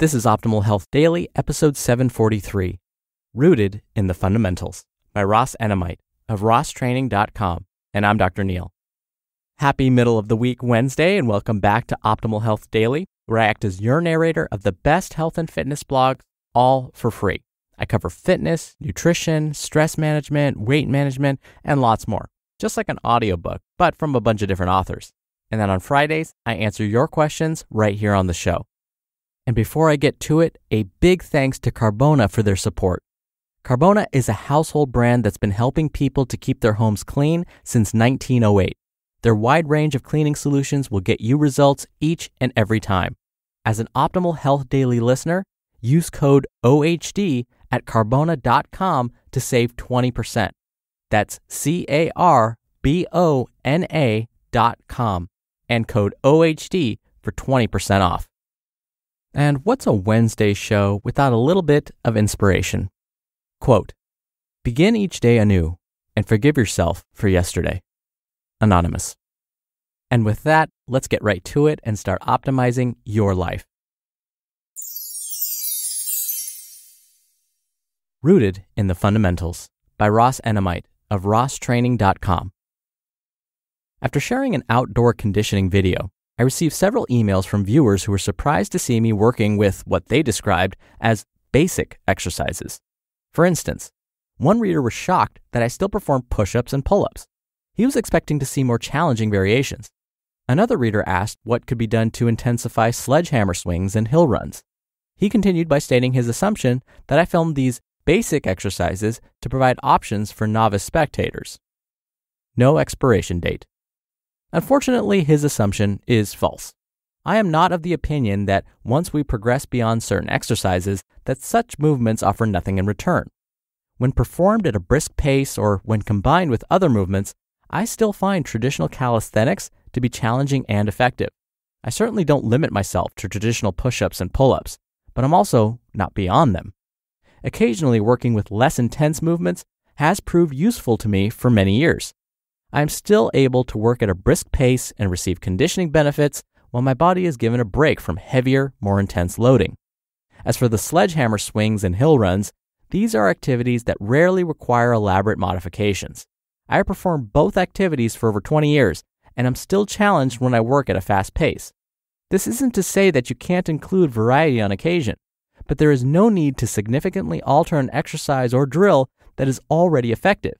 This is Optimal Health Daily, episode 743, Rooted in the Fundamentals, by Ross Enamait of RossTraining.com, and I'm Dr. Neal. Happy middle of the week Wednesday, and welcome back to Optimal Health Daily, where I act as your narrator of the best health and fitness blogs, all for free. I cover fitness, nutrition, stress management, weight management, and lots more, just like an audiobook, but from a bunch of different authors. And then on Fridays, I answer your questions right here on the show. And before I get to it, a big thanks to Carbona for their support. Carbona is a household brand that's been helping people to keep their homes clean since 1908. Their wide range of cleaning solutions will get you results each and every time. As an Optimal Health Daily listener, use code OHD at carbona.com to save 20%. That's CARBONA.com and code OHD for 20% off. And what's a Wednesday show without a little bit of inspiration? Quote, begin each day anew and forgive yourself for yesterday. Anonymous. And with that, let's get right to it and start optimizing your life. Rooted in the Fundamentals, by Ross Enamait of RossTraining.com. After sharing an outdoor conditioning video, I received several emails from viewers who were surprised to see me working with what they described as basic exercises. For instance, one reader was shocked that I still performed push-ups and pull-ups. He was expecting to see more challenging variations. Another reader asked what could be done to intensify sledgehammer swings and hill runs. He continued by stating his assumption that I filmed these basic exercises to provide options for novice spectators. No expiration date. Unfortunately, his assumption is false. I am not of the opinion that once we progress beyond certain exercises, that such movements offer nothing in return. When performed at a brisk pace or when combined with other movements, I still find traditional calisthenics to be challenging and effective. I certainly don't limit myself to traditional push-ups and pull-ups, but I'm also not beyond them. Occasionally working with less intense movements has proved useful to me for many years. I am still able to work at a brisk pace and receive conditioning benefits while my body is given a break from heavier, more intense loading. As for the sledgehammer swings and hill runs, these are activities that rarely require elaborate modifications. I have performed both activities for over 20 years, and I'm still challenged when I work at a fast pace. This isn't to say that you can't include variety on occasion, but there is no need to significantly alter an exercise or drill that is already effective.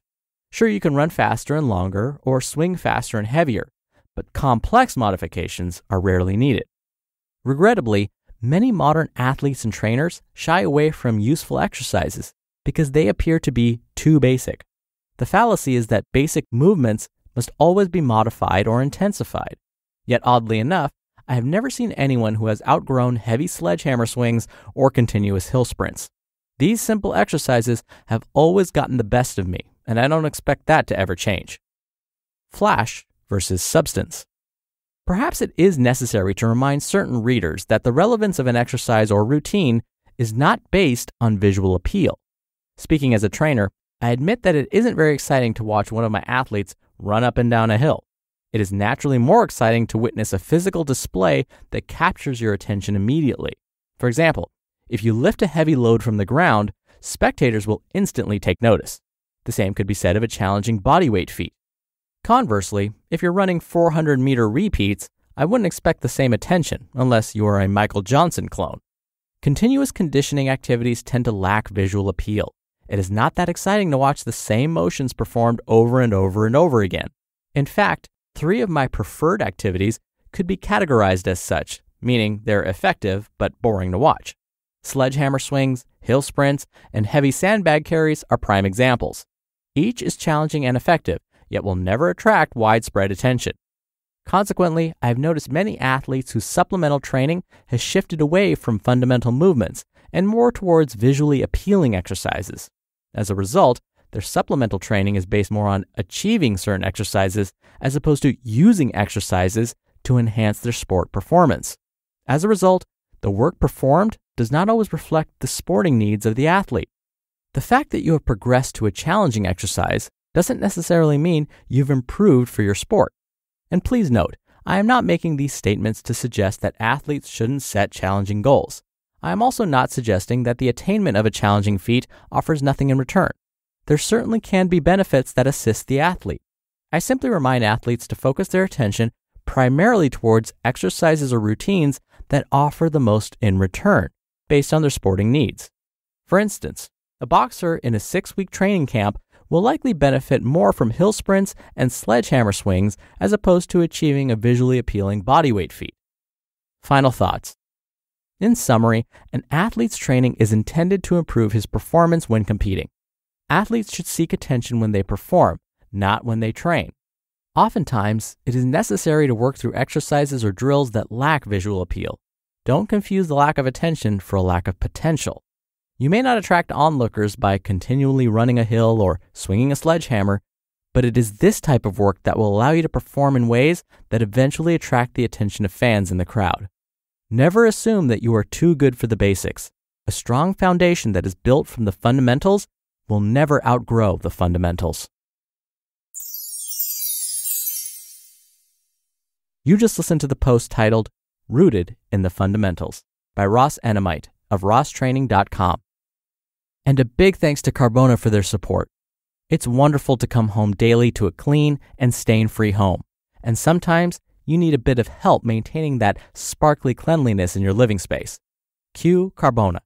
Sure, you can run faster and longer or swing faster and heavier, but complex modifications are rarely needed. Regrettably, many modern athletes and trainers shy away from useful exercises because they appear to be too basic. The fallacy is that basic movements must always be modified or intensified. Yet oddly enough, I have never seen anyone who has outgrown heavy sledgehammer swings or continuous hill sprints. These simple exercises have always gotten the best of me, and I don't expect that to ever change. Flash versus substance. Perhaps it is necessary to remind certain readers that the relevance of an exercise or routine is not based on visual appeal. Speaking as a trainer, I admit that it isn't very exciting to watch one of my athletes run up and down a hill. It is naturally more exciting to witness a physical display that captures your attention immediately. For example, if you lift a heavy load from the ground, spectators will instantly take notice. The same could be said of a challenging bodyweight feat. Conversely, if you're running 400-meter repeats, I wouldn't expect the same attention unless you are a Michael Johnson clone. Continuous conditioning activities tend to lack visual appeal. It is not that exciting to watch the same motions performed over and over and over again. In fact, 3 of my preferred activities could be categorized as such, meaning they're effective but boring to watch. Sledgehammer swings, hill sprints, and heavy sandbag carries are prime examples. Each is challenging and effective, yet will never attract widespread attention. Consequently, I've noticed many athletes whose supplemental training has shifted away from fundamental movements and more towards visually appealing exercises. As a result, their supplemental training is based more on achieving certain exercises as opposed to using exercises to enhance their sport performance. As a result, the work performed does not always reflect the sporting needs of the athlete. The fact that you have progressed to a challenging exercise doesn't necessarily mean you've improved for your sport. And please note, I am not making these statements to suggest that athletes shouldn't set challenging goals. I am also not suggesting that the attainment of a challenging feat offers nothing in return. There certainly can be benefits that assist the athlete. I simply remind athletes to focus their attention primarily towards exercises or routines that offer the most in return, based on their sporting needs. For instance, a boxer in a 6-week training camp will likely benefit more from hill sprints and sledgehammer swings as opposed to achieving a visually appealing bodyweight feat. Final thoughts. In summary, an athlete's training is intended to improve his performance when competing. Athletes should seek attention when they perform, not when they train. Oftentimes, it is necessary to work through exercises or drills that lack visual appeal. Don't confuse the lack of attention for a lack of potential. You may not attract onlookers by continually running a hill or swinging a sledgehammer, but it is this type of work that will allow you to perform in ways that eventually attract the attention of fans in the crowd. Never assume that you are too good for the basics. A strong foundation that is built from the fundamentals will never outgrow the fundamentals. You just listened to the post titled, Rooted in the Fundamentals by Ross Enamait of RossTraining.com. And a big thanks to Carbona for their support. It's wonderful to come home daily to a clean and stain-free home. And sometimes you need a bit of help maintaining that sparkly cleanliness in your living space. Cue Carbona,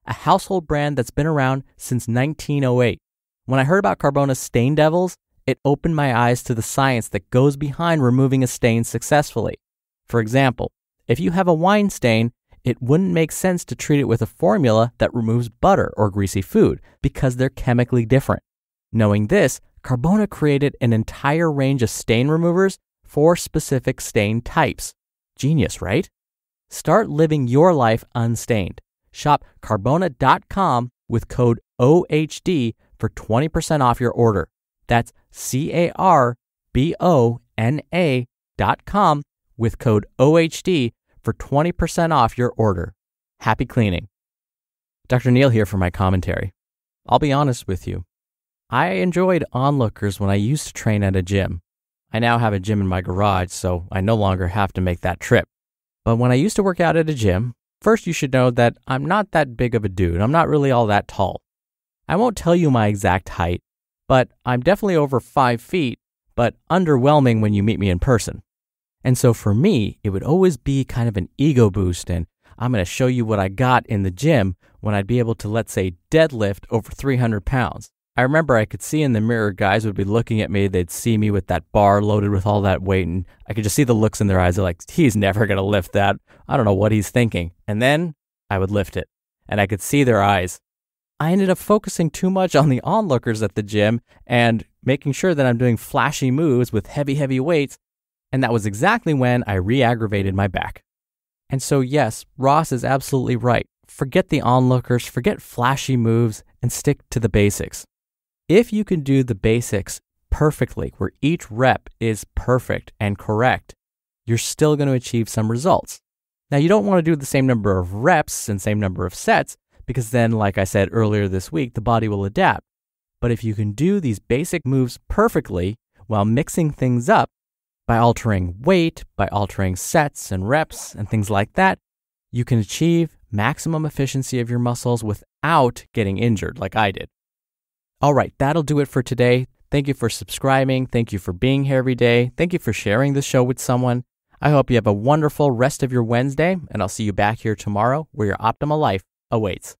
a household brand that's been around since 1908. When I heard about Carbona's Stain Devils, it opened my eyes to the science that goes behind removing a stain successfully. For example, if you have a wine stain, it wouldn't make sense to treat it with a formula that removes butter or greasy food because they're chemically different. Knowing this, Carbona created an entire range of stain removers for specific stain types. Genius, right? Start living your life unstained. Shop Carbona.com with code OHD for 20% off your order. That's Carbona.com with code OHD for 20% off your order. Happy cleaning. Dr. Neal here for my commentary. I'll be honest with you. I enjoyed onlookers when I used to train at a gym. I now have a gym in my garage, so I no longer have to make that trip. But when I used to work out at a gym, first you should know that I'm not that big of a dude. I'm not really all that tall. I won't tell you my exact height, but I'm definitely over 5 feet, but underwhelming when you meet me in person. And so for me, it would always be kind of an ego boost, and I'm going to show you what I got in the gym when I'd be able to, let's say, deadlift over 300 pounds. I remember I could see in the mirror guys would be looking at me, they'd see me with that bar loaded with all that weight, and I could just see the looks in their eyes. They're like, he's never going to lift that. I don't know what he's thinking. And then I would lift it, and I could see their eyes. I ended up focusing too much on the onlookers at the gym and making sure that I'm doing flashy moves with heavy weights, and that was exactly when I re-aggravated my back. And so yes, Ross is absolutely right. Forget the onlookers, forget flashy moves, and stick to the basics. If you can do the basics perfectly, where each rep is perfect and correct, you're still going to achieve some results. Now, you don't want to do the same number of reps and same number of sets, because then, like I said earlier this week, the body will adapt. But if you can do these basic moves perfectly while mixing things up by altering weight, by altering sets and reps and things like that, you can achieve maximum efficiency of your muscles without getting injured like I did. All right, that'll do it for today. Thank you for subscribing. Thank you for being here every day. Thank you for sharing the show with someone. I hope you have a wonderful rest of your Wednesday, and I'll see you back here tomorrow where your optimal life awaits.